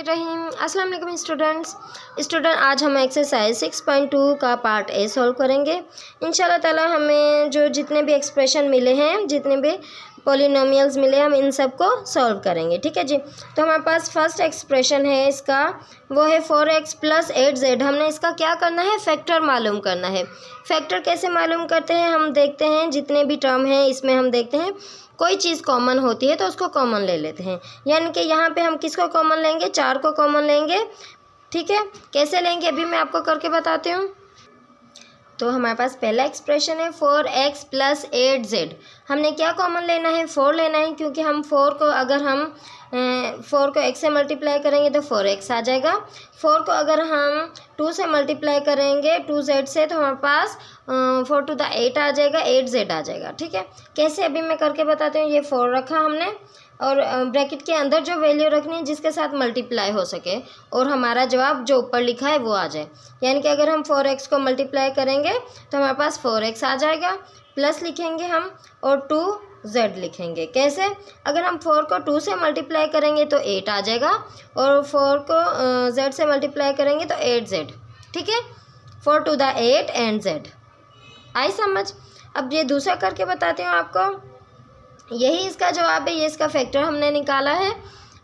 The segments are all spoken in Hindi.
बिस्मिल्लाहिर्रहमानिर्रहीम। अस्सलाम वालेकुम स्टूडेंट आज हम एक्सरसाइज 6.2 का पार्ट ए सॉल्व करेंगे। इंशाल्लाह ताला हमें जो जितने भी एक्सप्रेशन मिले हैं, जितने भी पॉलिनोमियल्स मिले, हम इन सब को सॉल्व करेंगे। ठीक है जी। तो हमारे पास फर्स्ट एक्सप्रेशन है इसका, वो है 4x + 8z। हमने इसका क्या करना है, फैक्टर मालूम करना है। फैक्टर कैसे मालूम करते हैं, हम देखते हैं जितने भी टर्म हैं इसमें हम देखते हैं कोई चीज़ कॉमन होती है तो उसको कॉमन ले लेते हैं। यानी कि यहाँ पे हम किसको कॉमन लेंगे, 4 को कॉमन लेंगे। ठीक है, कैसे लेंगे अभी मैं आपको करके बताती हूँ। तो हमारे पास पहला एक्सप्रेशन है 4x + 8z। हमने क्या कॉमन लेना है, 4 लेना है, क्योंकि हम 4 को अगर हम 4 को x से मल्टीप्लाई करेंगे तो 4x आ जाएगा। 4 को अगर हम 2 से मल्टीप्लाई करेंगे 2z से, तो हमारे पास 4 to the 8 आ जाएगा, 8z आ जाएगा। ठीक है, कैसे अभी मैं करके बताती हूँ। ये 4 रखा हमने और ब्रैकेट के अंदर जो वैल्यू रखनी है जिसके साथ मल्टीप्लाई हो सके और हमारा जवाब जो ऊपर लिखा है वो आ जाए। यानी कि अगर हम 4x को मल्टीप्लाई करेंगे तो हमारे पास 4x आ जाएगा, प्लस लिखेंगे हम और 2z लिखेंगे। कैसे, अगर हम 4 को 2 से मल्टीप्लाई करेंगे तो 8 आ जाएगा और 4 को z से मल्टीप्लाई करेंगे तो 8z। ठीक है, 4 to the 8 and z। आई समझ। अब ये दूसरा करके बताती हूँ आपको। यही इसका जवाब है, ये इसका फैक्टर हमने निकाला है।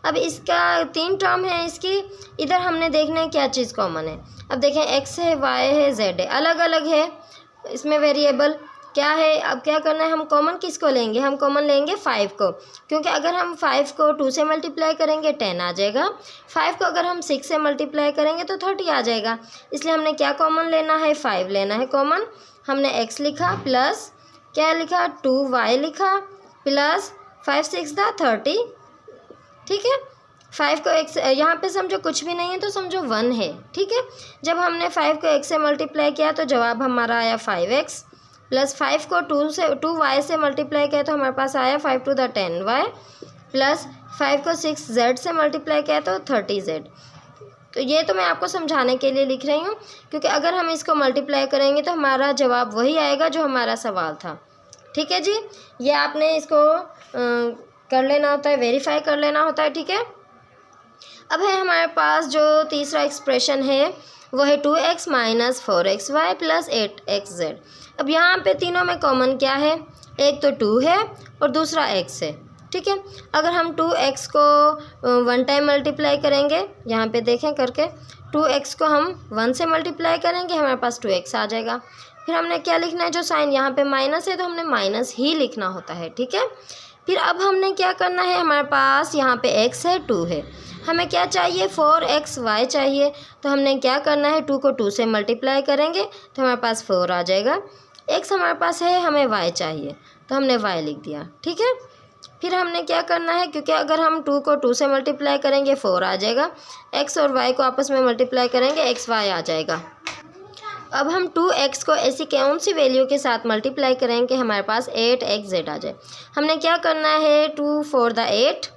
अब इसका 3 टर्म है इसकी, इधर हमने देखना है क्या चीज़ कॉमन है। अब देखें x है, y है, z है, अलग अलग है इसमें वेरिएबल क्या है। अब क्या करना है, हम कॉमन किसको लेंगे, हम कॉमन लेंगे 5 को, क्योंकि अगर हम 5 को 2 से मल्टीप्लाई करेंगे 10 आ जाएगा। 5 को अगर हम 6 से मल्टीप्लाई करेंगे तो 30 आ जाएगा। इसलिए हमने क्या कॉमन लेना है, 5 लेना है कॉमन। हमने x लिखा प्लस क्या लिखा, 2y लिखा प्लस 5 6 30। ठीक है, 5 को x यहाँ पे समझो कुछ भी नहीं है तो समझो 1 है। ठीक है, जब हमने 5 को x से मल्टीप्लाई किया तो जवाब हमारा आया 5x, प्लस 5 को 2y से मल्टीप्लाई किया तो हमारे पास आया 5 to the 10y, प्लस 5 को 6z से मल्टीप्लाई किया तो 30z। तो ये तो मैं आपको समझाने के लिए लिख रही हूँ, क्योंकि अगर हम इसको मल्टीप्लाई करेंगे तो हमारा जवाब वही आएगा जो हमारा सवाल था। ठीक है जी, ये आपने इसको कर लेना होता है, वेरीफाई कर लेना होता है। ठीक है, अब है हमारे पास जो तीसरा एक्सप्रेशन है वो है 2x - 4xy + 8xz। अब यहाँ पे तीनों में कॉमन क्या है, एक तो 2 है और दूसरा x है। ठीक है, अगर हम 2x को 1 टाइम मल्टीप्लाई करेंगे, यहाँ पे देखें करके 2x को हम 1 से मल्टीप्लाई करेंगे, हमारे पास 2x आ जाएगा। फिर हमने क्या लिखना है, जो साइन यहाँ पे माइनस है तो हमने माइनस ही लिखना होता है। ठीक है, फिर अब हमने क्या करना है, हमारे पास यहाँ पे x है, 2 है, हमें क्या चाहिए 4xy चाहिए। तो हमने क्या करना है, 2 को 2 से मल्टीप्लाई करेंगे तो हमारे पास 4 आ जाएगा। x हमारे पास है, हमें y चाहिए तो हमने y लिख दिया। ठीक है, फिर हमने क्या करना है, क्योंकि अगर हम 2 को 2 से मल्टीप्लाई करेंगे 4 आ जाएगा, x और y को आपस में मल्टीप्लाई करेंगे xy आ जाएगा। अब हम 2x को ऐसी कौन सी वैल्यू के साथ मल्टीप्लाई करेंगे, हमारे पास 8xz आ जाए। हमने क्या करना है, 2 4 the 8।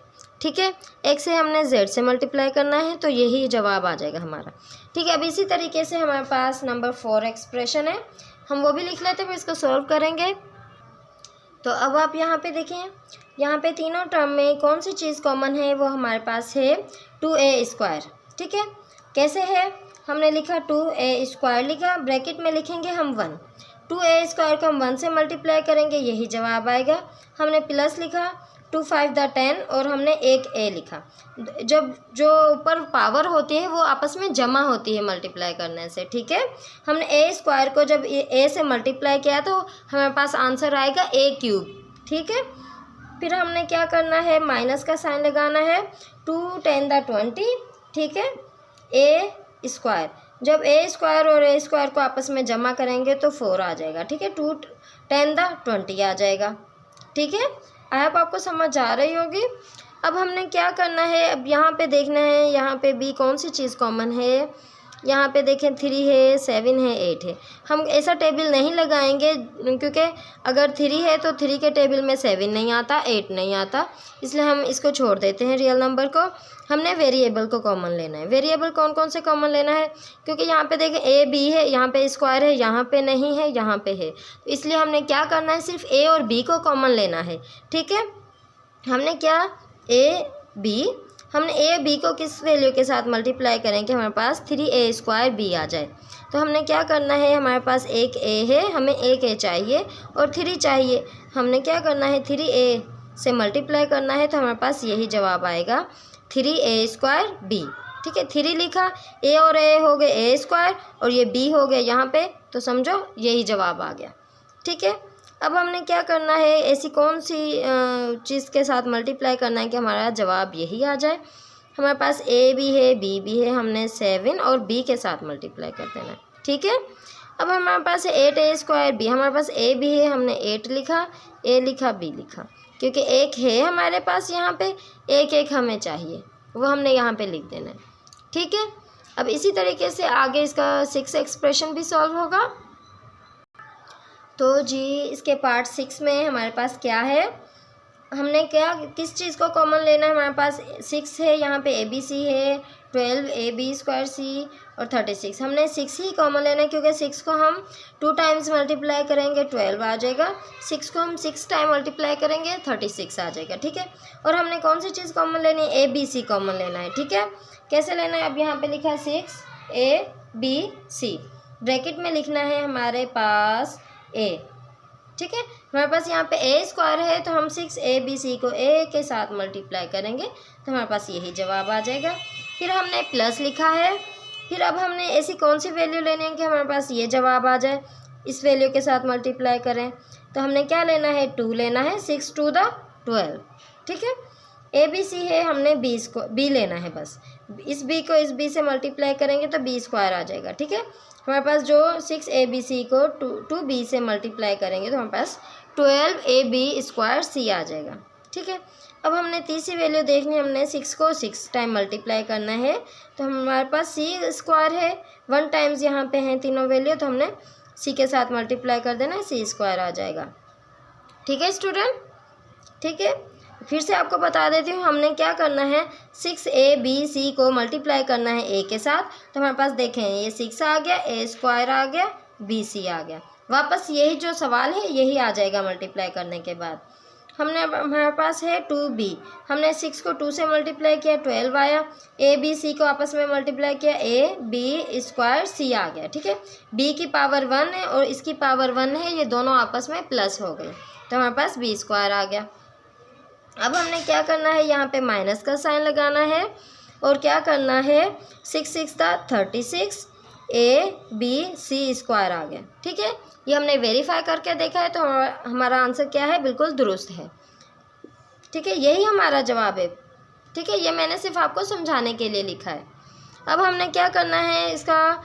ठीक है, x से हमने z से मल्टीप्लाई करना है तो यही जवाब आ जाएगा हमारा। ठीक है, अब इसी तरीके से हमारे पास नंबर 4 एक्सप्रेशन है, हम वो भी लिख लेते हैं, फिर इसको सॉल्व करेंगे। तो अब आप यहाँ पे देखें, यहाँ पे तीनों टर्म में कौन सी चीज़ कॉमन है, वो हमारे पास है 2a²। ठीक है, कैसे है, हमने लिखा 2a² लिखा, ब्रैकेट में लिखेंगे हम 1, 2a² को हम 1 से मल्टीप्लाई करेंगे, यही जवाब आएगा। हमने प्लस लिखा 2 5 the 10 और हमने एक a लिखा। जब जो ऊपर पावर होती है वो आपस में जमा होती है मल्टीप्लाई करने से। ठीक है, हमने a² को जब a से मल्टीप्लाई किया तो हमारे पास आंसर आएगा a³। ठीक है, फिर हमने क्या करना है, माइनस का साइन लगाना है, 2 10 the 20। ठीक है, a², जब a² और a² को आपस में जमा करेंगे तो 4 आ जाएगा। ठीक है, 2 10 the 20 आ जाएगा। ठीक है, आपको समझ आ रही होगी। अब हमने क्या करना है, अब यहाँ पे देखना है, यहाँ पे भी कौन सी चीज़ कॉमन है। यहाँ पे देखें 3 है, 7 है, 8 है। हम ऐसा टेबल नहीं लगाएंगे, क्योंकि अगर 3 है तो 3 के टेबल में 7 नहीं आता, 8 नहीं आता, इसलिए हम इसको छोड़ देते हैं रियल नंबर को। हमने वेरिएबल को कॉमन लेना है। वेरिएबल कौन कौन से कॉमन लेना है, क्योंकि यहाँ पे देखें a b है, यहाँ पे स्क्वायर है, यहाँ पे नहीं है, यहाँ पे है, तो इसलिए हमने क्या करना है, सिर्फ a और b को कॉमन लेना है। ठीक है, हमने क्या a b हमने ए बी को किस वैल्यू के साथ मल्टीप्लाई करें कि हमारे पास 3a² b आ जाए। तो हमने क्या करना है, हमारे पास एक a है, हमें एक a चाहिए और 3 चाहिए। हमने क्या करना है, 3a से मल्टीप्लाई करना है, तो हमारे पास यही जवाब आएगा 3a² b। ठीक है, 3 लिखा, a और a हो गए a² और ये b हो गए यहाँ पे, तो समझो यही जवाब आ गया। ठीक है, अब हमने क्या करना है, ऐसी कौन सी चीज़ के साथ मल्टीप्लाई करना है कि हमारा जवाब यही आ जाए। हमारे पास a भी है b भी है, हमने 7 और b के साथ मल्टीप्लाई कर देना है। ठीक है, अब हमारे पास है 8a² b, हमारे पास a भी है, हमने 8 लिखा, a लिखा, b लिखा, क्योंकि एक है हमारे पास यहाँ पे, एक हमें चाहिए, वो हमने यहाँ पे लिख देना है। ठीक है, अब इसी तरीके से आगे इसका 6 एक्सप्रेशन भी सॉल्व होगा। तो जी इसके पार्ट 6 में हमारे पास क्या है, हमने क्या किस चीज़ को कॉमन लेना है, हमारे पास 6 है, यहाँ पे ABC है, 12ab² और 36, हमने 6 ही कॉमन लेना है, क्योंकि 6 को हम 2 टाइम्स मल्टीप्लाई करेंगे 12 आ जाएगा, 6 को हम 6 टाइम मल्टीप्लाई करेंगे 36 आ जाएगा। ठीक है, और हमने कौन सी चीज़ कॉमन लेनी है, ABC कॉमन लेना है। ठीक है, कैसे लेना है, अब यहाँ पे लिखा है 6ABC, ब्रैकेट में लिखना है हमारे पास a। ठीक है, हमारे पास यहाँ पे a² है, तो हम 6abc को a के साथ मल्टीप्लाई करेंगे तो हमारे पास यही जवाब आ जाएगा। फिर हमने प्लस लिखा है, फिर अब हमने ऐसी कौन सी वैल्यू लेनी है कि हमारे पास ये जवाब आ जाए, इस वैल्यू के साथ मल्टीप्लाई करें। तो हमने क्या लेना है, 2 लेना है, 6 2 12। ठीक है, abc है, हमने b लेना है, बस इस b को इस b से मल्टीप्लाई करेंगे तो b² आ जाएगा। ठीक है, हमारे पास जो 6abc को 2b से मल्टीप्लाई करेंगे तो हमारे पास 12ab² आ जाएगा। ठीक है, अब हमने तीसरी वैल्यू देखनी, हमने 6 को 6 टाइम मल्टीप्लाई करना है, तो हमारे पास c² है, 1 टाइम्स यहाँ पे हैं तीनों वैल्यू, तो हमने c के साथ मल्टीप्लाई कर देना है, c² आ जाएगा। ठीक है स्टूडेंट, ठीक है, फिर से आपको बता देती हूँ, हमने क्या करना है, 6abc को मल्टीप्लाई करना है a के साथ, तो हमारे पास देखें ये 6 आ गया, a² आ गया, bc आ गया, वापस यही जो सवाल है यही आ जाएगा मल्टीप्लाई करने के बाद। हमने हमारे पास है 2b, हमने 6 को 2 से मल्टीप्लाई किया 12 आया, abc को आपस में मल्टीप्लाई किया ab² c आ गया। ठीक है, b की पावर 1 है और इसकी पावर 1 है, ये दोनों आपस में प्लस हो गए, तो हमारे पास b² आ गया। अब हमने क्या करना है, यहाँ पे माइनस का साइन लगाना है और क्या करना है, 6 6 36, abc² आ गया। ठीक है, ये हमने वेरीफाई करके देखा है, तो हमारा आंसर क्या है, बिल्कुल दुरुस्त है। ठीक है, यही हमारा जवाब है। ठीक है, ये मैंने सिर्फ आपको समझाने के लिए लिखा है। अब हमने क्या करना है, इसका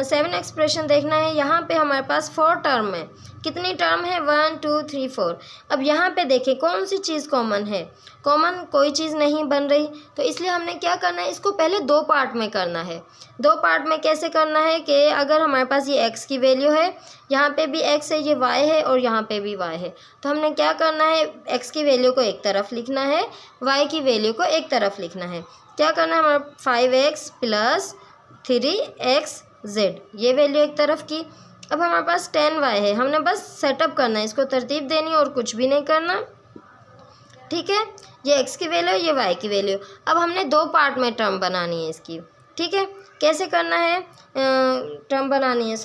7 एक्सप्रेशन देखना है। यहाँ पे हमारे पास 4 टर्म है, कितनी टर्म है, 1 2 3 4। अब यहाँ पे देखें कौन सी चीज़ कॉमन है, कॉमन कोई चीज़ नहीं बन रही, तो इसलिए हमने क्या करना है, इसको पहले 2 पार्ट में करना है। 2 पार्ट में कैसे करना है कि अगर हमारे पास ये x की वैल्यू है, यहाँ पे भी x है, ये y है और यहाँ पे भी y है, तो हमने क्या करना है, x की वैल्यू को एक तरफ लिखना है, y की वैल्यू को एक तरफ लिखना है। क्या करना है, हमारा 5x + 3xz, ये वैल्यू एक तरफ की। अब हमारे पास 10y है, हमने बस सेटअप करना है, इसको तरतीब देनी है और कुछ भी नहीं करना। ठीक है, ये x की वैल्यू, ये y की वैल्यू। अब हमने 2 पार्ट में टर्म बनानी है इसकी। ठीक है, कैसे करना है, टर्म बनानी है,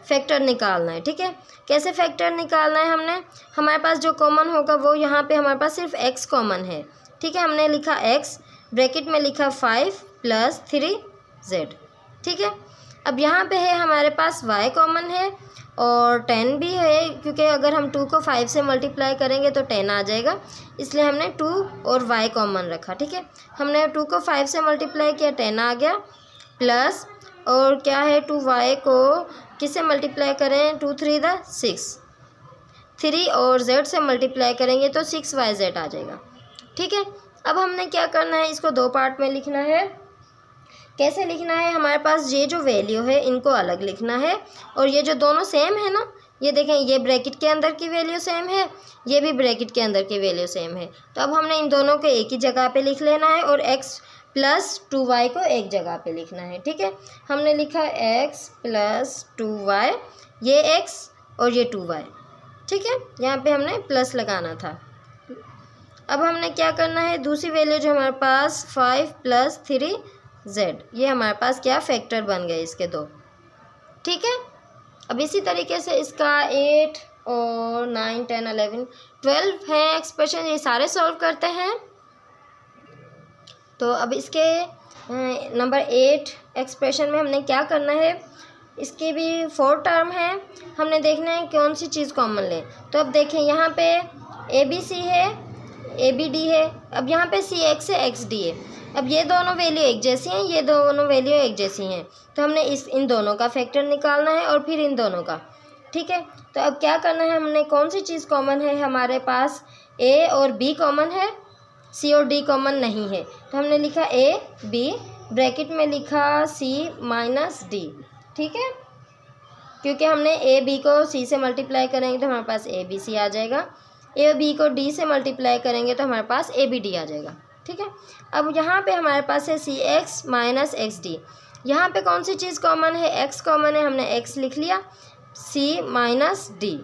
फैक्टर निकालना है। ठीक है, कैसे फैक्टर निकालना है, हमारे पास जो कॉमन होगा वो यहाँ पे हमारे पास सिर्फ x कॉमन है। ठीक है, हमने लिखा x, ब्रैकेट में लिखा 5 + 3z। ठीक है, अब यहाँ पे है हमारे पास y कॉमन है और 10 भी है, क्योंकि अगर हम 2 को 5 से मल्टीप्लाई करेंगे तो 10 आ जाएगा, इसलिए हमने 2 और y कॉमन रखा। ठीक है, हमने 2 को 5 से मल्टीप्लाई किया, 10 आ गया, प्लस और क्या है, 2y को किससे मल्टीप्लाई करें, 2 3 6, 3 और z से मल्टीप्लाई करेंगे तो 6yz आ जाएगा। ठीक है, अब हमने क्या करना है, इसको 2 पार्ट में लिखना है। कैसे लिखना है, हमारे पास ये जो वैल्यू है इनको अलग लिखना है और ये जो दोनों सेम है ना, ये देखें, ये ब्रैकेट के अंदर की वैल्यू सेम है, ये भी ब्रैकेट के अंदर की वैल्यू सेम है, तो अब हमने इन दोनों को एक ही जगह पे लिख लेना है और x + 2y को एक जगह पे लिखना है। ठीक है, हमने लिखा x + 2y, ये x और ये 2y। ठीक है, यहाँ पे हमने प्लस लगाना था। अब हमने क्या करना है, दूसरी वैल्यू जो हमारे पास 5 + 3z, ये हमारे पास क्या फैक्टर बन गए इसके दो। ठीक है, अब इसी तरीके से इसका 8 और 9, 10, 11, 12 हैं एक्सप्रेशन, ये सारे सॉल्व करते हैं। तो अब इसके नंबर 8 एक्सप्रेशन में हमने क्या करना है, इसके भी 4 टर्म है, हमने देखना है कौन सी चीज़ कॉमन लें। तो अब देखें यहाँ पे ABC है, ABD है, अब यहाँ पे CX है, XD है। अब ये दोनों वैल्यू एक जैसी हैं, ये दोनों वैल्यू एक जैसी हैं, तो हमने इन दोनों का फैक्टर निकालना है और फिर इन दोनों का। ठीक है, तो अब क्या करना है, हमने कौन सी चीज़ कॉमन है, हमारे पास A और B कॉमन है, C और D कॉमन नहीं है, तो हमने लिखा AB, ब्रैकेट में लिखा C - D। ठीक है, क्योंकि हमने AB को C से मल्टीप्लाई करेंगे तो हमारे पास ABC आ जाएगा, AB को D से मल्टीप्लाई करेंगे तो हमारे पास ABD आ जाएगा। ठीक है, अब यहाँ पे हमारे पास है CX - XD, यहाँ पे कौन सी चीज़ कॉमन है, X कॉमन है, हमने X लिख लिया, C - D।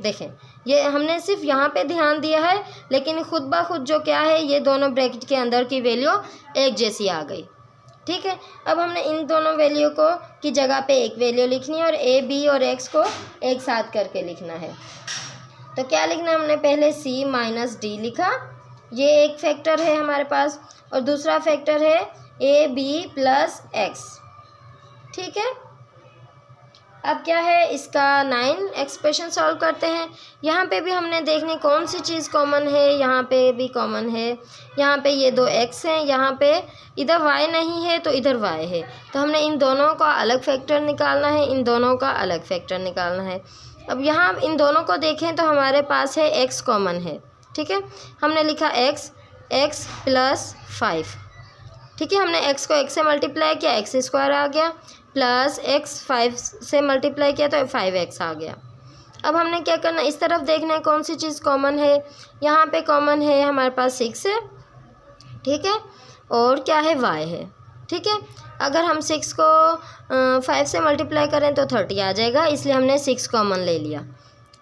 देखें, ये हमने सिर्फ यहाँ पे ध्यान दिया है, लेकिन खुद ब खुद जो क्या है, ये दोनों ब्रैकेट के अंदर की वैल्यू एक जैसी आ गई। ठीक है, अब हमने इन दोनों वैल्यू को की जगह पे एक वैल्यू लिखनी है और A, B और X को एक साथ करके लिखना है। तो क्या लिखना है, हमने पहले C - D लिखा, ये एक फैक्टर है हमारे पास, और दूसरा फैक्टर है AB + X। ठीक है, अब क्या है, इसका 9 एक्सप्रेशन सॉल्व करते हैं। यहाँ पे भी हमने देखनी कौन सी चीज़ कॉमन है, यहाँ पे भी कॉमन है, यहाँ पे ये दो x हैं, यहाँ पे इधर y नहीं है तो इधर y है, तो हमने इन दोनों का अलग फैक्टर निकालना है, इन दोनों का अलग फैक्टर निकालना है। अब यहाँ इन दोनों को देखें तो हमारे पास है x कॉमन है। ठीक है, हमने लिखा x + 5। ठीक है, हमने x को x से मल्टीप्लाई किया, x² आ गया, प्लस x 5 से मल्टीप्लाई किया तो 5x आ गया। अब हमने क्या करना, इस तरफ देखना है कौन सी चीज़ कॉमन है, यहाँ पे कॉमन है हमारे पास 6 है। ठीक है, और क्या है, y है। ठीक है, अगर हम 6 को 5 से मल्टीप्लाई करें तो 30 आ जाएगा, इसलिए हमने 6 कॉमन ले लिया।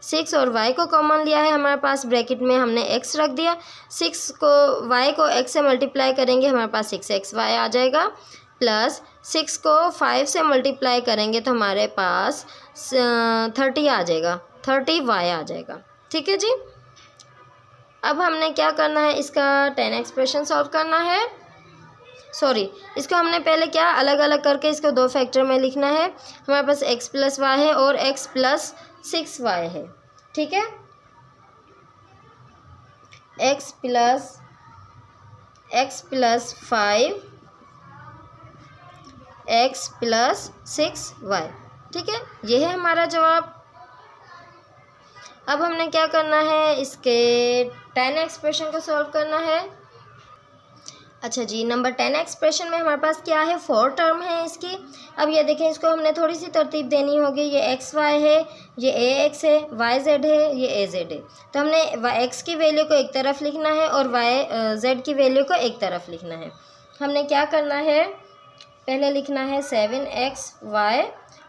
6 और y को कॉमन लिया है हमारे पास, ब्रैकेट में हमने x रख दिया, 6 को y को x से मल्टीप्लाई करेंगे हमारे पास 6xy आ जाएगा, प्लस 6 को 5 से मल्टीप्लाई करेंगे तो हमारे पास 30 आ जाएगा, 30y आ जाएगा। ठीक है जी, अब हमने क्या करना है, इसका 10 एक्सप्रेशन सॉल्व करना है। सॉरी, इसको हमने पहले क्या अलग अलग करके इसको दो फैक्टर में लिखना है। हमारे पास x + y है और x + 6y है। ठीक है, x + 5 x + 6y। ठीक है, ये है हमारा जवाब। अब हमने क्या करना है, इसके 10 एक्सप्रेशन को सॉल्व करना है। अच्छा जी, नंबर 10 एक्सप्रेशन में हमारे पास क्या है, 4 टर्म है इसकी। अब ये देखें, इसको हमने थोड़ी सी तरतीब देनी होगी, ये एक्स वाई है, ये ax है, yz है, ये az है। तो हमने x की वैल्यू को एक तरफ लिखना है और z की वैल्यू को एक तरफ लिखना है। हमने क्या करना है, पहले लिखना है 7xy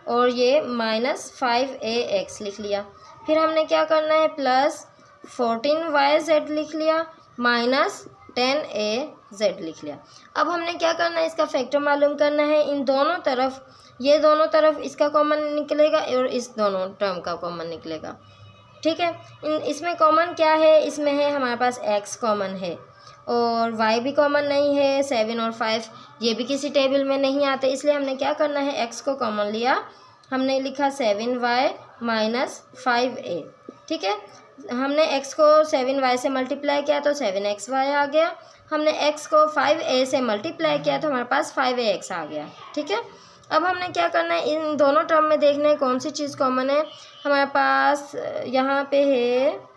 और ये -5ax लिख लिया। फिर हमने क्या करना है, प्लस 14yz लिख लिया, -10az लिख लिया। अब हमने क्या करना है, इसका फैक्टर मालूम करना है। इन दोनों तरफ, ये दोनों तरफ इसका कॉमन निकलेगा और इस दोनों टर्म का कॉमन निकलेगा। ठीक है, इसमें कॉमन क्या है, इसमें है हमारे पास x कॉमन है और y भी कॉमन नहीं है। 7 और 5 ये भी किसी टेबल में नहीं आते, इसलिए हमने क्या करना है, x को कॉमन लिया, हमने लिखा 7y - 5a। ठीक है, हमने x को 7y से मल्टीप्लाई किया तो 7xy आ गया, हमने x को 5a से मल्टीप्लाई किया तो हमारे पास 5ax आ गया। ठीक है, अब हमने क्या करना है, इन दोनों टर्म में देखना है कौन सी चीज़ कॉमन है। हमारे पास यहाँ पे है,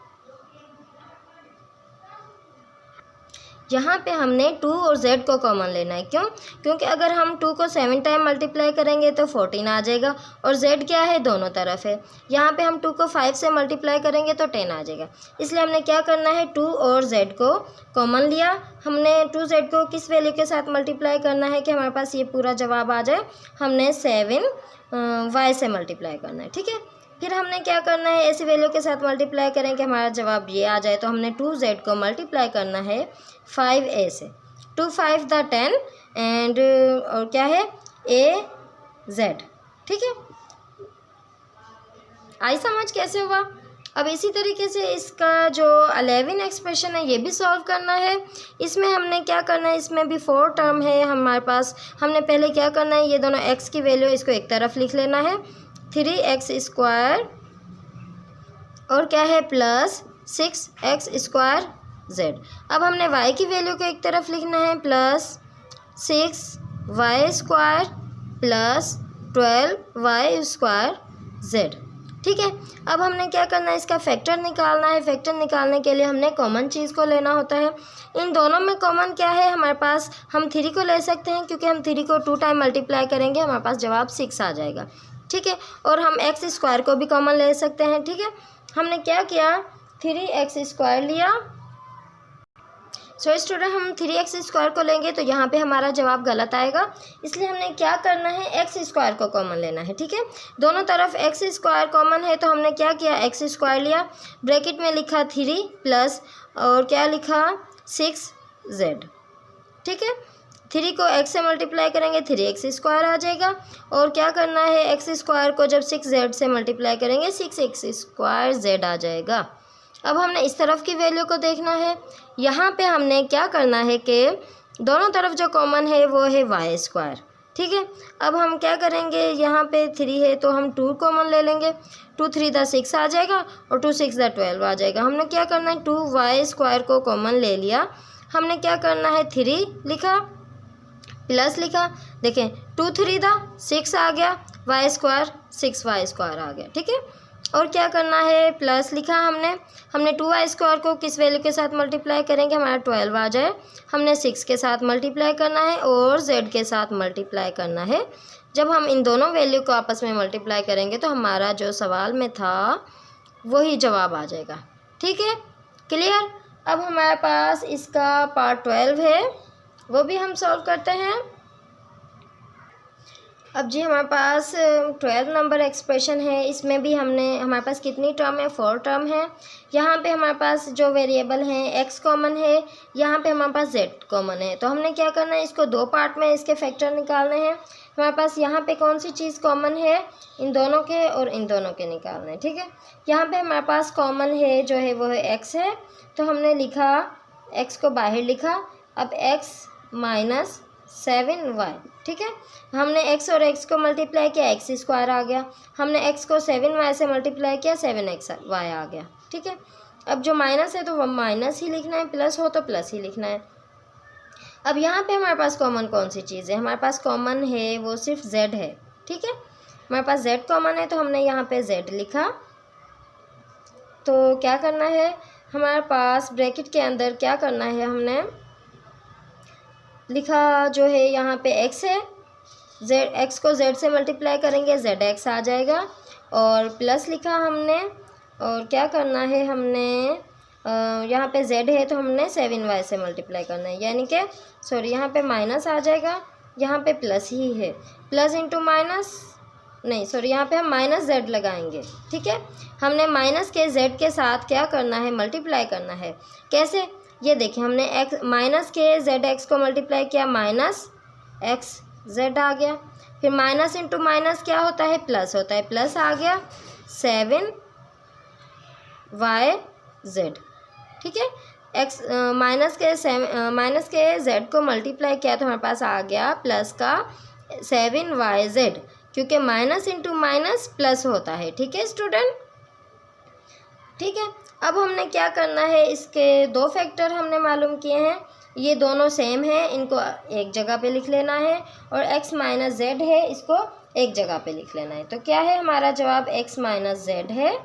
यहाँ पे हमने 2 और z को कॉमन लेना है। क्यों? क्योंकि अगर हम 2 को 7 टाइम मल्टीप्लाई करेंगे तो 14 आ जाएगा और z क्या है, दोनों तरफ है। यहाँ पे हम 2 को 5 से मल्टीप्लाई करेंगे तो 10 आ जाएगा, इसलिए हमने क्या करना है, 2 और z को कॉमन लिया। हमने 2z को किस वैल्यू के साथ मल्टीप्लाई करना है कि हमारे पास ये पूरा जवाब आ जाए, हमने 7y से मल्टीप्लाई करना है। ठीक है, फिर हमने क्या करना है, ऐसी वैल्यू के साथ मल्टीप्लाई करेंगे, हमारा जवाब ये आ जाए। तो हमने 2z को मल्टीप्लाई करना है 5a से। 2 5 द 10 एंड और क्या है az। ठीक है, आई समझ कैसे हुआ। अब इसी तरीके से इसका जो 11 एक्सप्रेशन है ये भी सॉल्व करना है। इसमें हमने क्या करना है, इसमें भी 4 टर्म है हमारे पास। हमने पहले क्या करना है, ये दोनों x की वैल्यू इसको एक तरफ लिख लेना है, 3x² और क्या है प्लस 6x² z। अब हमने y की वैल्यू को एक तरफ लिखना है, plus 6y² plus 12y² z। ठीक है, अब हमने क्या करना है, इसका फैक्टर निकालना है। फैक्टर निकालने के लिए हमने कॉमन चीज़ को लेना होता है। इन दोनों में कॉमन क्या है हमारे पास, हम 3 को ले सकते हैं, क्योंकि हम 3 को 2 टाइम मल्टीप्लाई करेंगे, हमारे पास जवाब 6 आ जाएगा। ठीक है, और हम x² को भी कॉमन ले सकते हैं। ठीक है, हमने क्या किया, 3x² लिया। सो स्टूडेंट, हम 3x² को लेंगे तो यहाँ पे हमारा जवाब गलत आएगा, इसलिए हमने क्या करना है, x² को कॉमन लेना है। ठीक है, दोनों तरफ x² कॉमन है, तो हमने क्या किया, x² लिया, ब्रैकेट में लिखा 3 प्लस और क्या लिखा 6z। ठीक है, 3 को x से मल्टीप्लाई करेंगे 3x² आ जाएगा, और क्या करना है, x² को जब 6z से मल्टीप्लाई करेंगे 6x² z आ जाएगा। अब हमने इस तरफ की वैल्यू को देखना है। यहाँ पे हमने क्या करना है कि दोनों तरफ जो कॉमन है वो है y²। ठीक है, अब हम क्या करेंगे, यहाँ पे 3 है तो हम 2 कॉमन ले लेंगे, 2 3 द 6 आ जाएगा और 2 6 द 12 आ जाएगा। हमने क्या करना है, 2y² को कॉमन ले लिया। हमने क्या करना है, 3 लिखा प्लस लिखा, देखें 2 3 द 6 आ गया, y² 6y² आ गया। ठीक है, और क्या करना है, प्लस लिखा हमने 2y² को किस वैल्यू के साथ मल्टीप्लाई करेंगे, हमारा 12 आ जाए। हमने 6 के साथ मल्टीप्लाई करना है और z के साथ मल्टीप्लाई करना है। जब हम इन दोनों वैल्यू को आपस में मल्टीप्लाई करेंगे तो हमारा जो सवाल में था वही जवाब आ जाएगा। ठीक है, क्लियर। अब हमारे पास इसका पार्ट 12 है, वो भी हम सॉल्व करते हैं। अब जी हमारे पास 12 नंबर एक्सप्रेशन है। इसमें भी हमारे पास कितनी टर्म है, 4 टर्म है। यहाँ पे हमारे पास जो वेरिएबल हैं x कॉमन है, यहाँ पे हमारे पास z कॉमन है। तो हमने क्या करना है, इसको 2 पार्ट में इसके फैक्टर निकालने हैं। हमारे पास यहाँ पे कौन सी चीज़ कॉमन है, इन दोनों के और इन दोनों के निकालने हैं। ठीक है, यहाँ पे हमारे पास कॉमन है जो है वो है x है, तो हमने लिखा x को बाहर लिखा। अब x माइनस 7y। ठीक है, हमने x और x को मल्टीप्लाई किया, x² आ गया। हमने x को 7y से मल्टीप्लाई किया, 7xy आ गया। ठीक है, अब जो माइनस है तो वो माइनस ही लिखना है, प्लस हो तो प्लस ही लिखना है। अब यहाँ पे हमारे पास कॉमन कौन सी चीज़ है, हमारे पास कॉमन है वो सिर्फ z है। ठीक है, हमारे पास z कॉमन है तो हमने यहाँ पे z लिखा। तो क्या करना है, हमारे पास ब्रैकेट के अंदर क्या करना है, हमने लिखा जो है यहाँ पे x है, x को z से मल्टीप्लाई करेंगे zx आ जाएगा, और प्लस लिखा हमने, और क्या करना है, हमने यहाँ पे z है तो हमने 7y से मल्टीप्लाई करना है, यानी कि यहाँ पे माइनस आ जाएगा, यहाँ पे प्लस ही है, प्लस इंटू माइनस नहीं यहाँ पे हम माइनस z लगाएंगे। ठीक है, हमने माइनस के z के साथ क्या करना है, मल्टीप्लाई करना है। कैसे, ये देखिए, हमने x माइनस के zx को मल्टीप्लाई किया, माइनस xz आ गया। फिर माइनस इंटू माइनस क्या होता है, प्लस होता है, प्लस आ गया 7yz। ठीक है, माइनस के z को मल्टीप्लाई किया तो हमारे पास आ गया प्लस का 7yz, क्योंकि माइनस इंटू माइनस प्लस होता है। ठीक है स्टूडेंट, ठीक है। अब हमने क्या करना है, इसके 2 फैक्टर हमने मालूम किए हैं, ये दोनों सेम है, इनको एक जगह पे लिख लेना है, और x माइनस जेड है, इसको एक जगह पे लिख लेना है। तो क्या है हमारा जवाब, x माइनस जेड है,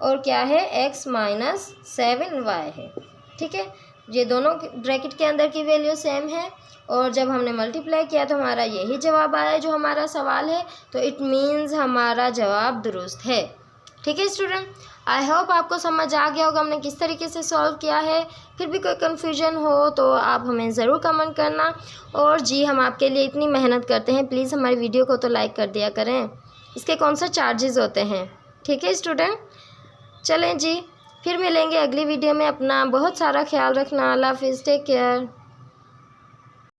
और क्या है, x माइनस 7y है। ठीक है, ये दोनों ब्रैकेट के अंदर की वैल्यू सेम है, और जब हमने मल्टीप्लाई किया तो हमारा यही जवाब आया जो हमारा सवाल है, तो इट मीन्स हमारा जवाब दुरुस्त है। ठीक है स्टूडेंट, आई होप आपको समझ आ गया होगा हमने किस तरीके से सॉल्व किया है। फिर भी कोई कन्फ्यूजन हो तो आप हमें ज़रूर कमेंट करना, और जी हम आपके लिए इतनी मेहनत करते हैं, प्लीज़ हमारी वीडियो को तो लाइक कर दिया करें। इसके कौन सा चार्जेस होते हैं, ठीक है स्टूडेंट, चलें जी, फिर मिलेंगे अगली वीडियो में। अपना बहुत सारा ख्याल रखना। अल्लाह हाफिज़, टेक केयर।